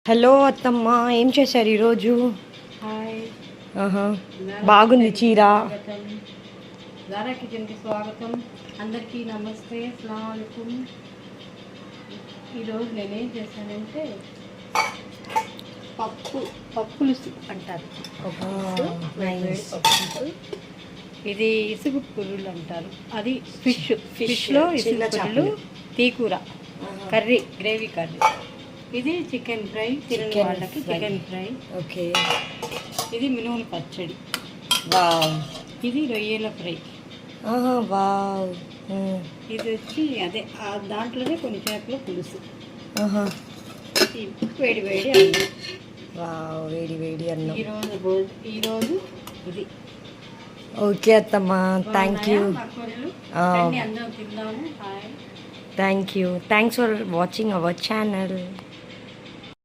Hello అత్తమ్మ, ఏం చేశారు ఈరోజు? హాయ్, బాగుంది చీర. జారా కిచెన్కి స్వాగతం. అందరికీ నమస్తే, అస్సలాము అలైకుం. ఈరోజు నేనేం చేశానంటే పప్పులుసు అంటారు. పప్పు. ఇది ఇసుగు పురులు అంటారు. అది ఫిష్లో ఇసుగు పురులు, తీకూర కర్రీ, గ్రేవీ కర్రీ. ఇది చికెన్ ఫ్రై, తినని వాళ్ళకి చికెన్ ఫ్రై. ఓకే. ఇది మినుముల పచ్చడి. వావ్. ఇది రొయ్యల ఫ్రై. వావ్. ఇది వచ్చి అదే దాంట్లోనే కొన్ని చేపల పులుసు. వేడి వేడి అన్నం. వావ్, వేడి వేడి అన్నం. ఈరోజు ఇది. ఓకే అత్తమ్మ, థ్యాంక్ యూ. అందరం తిందాము. Hi. Thank you. Thanks for watching our channel.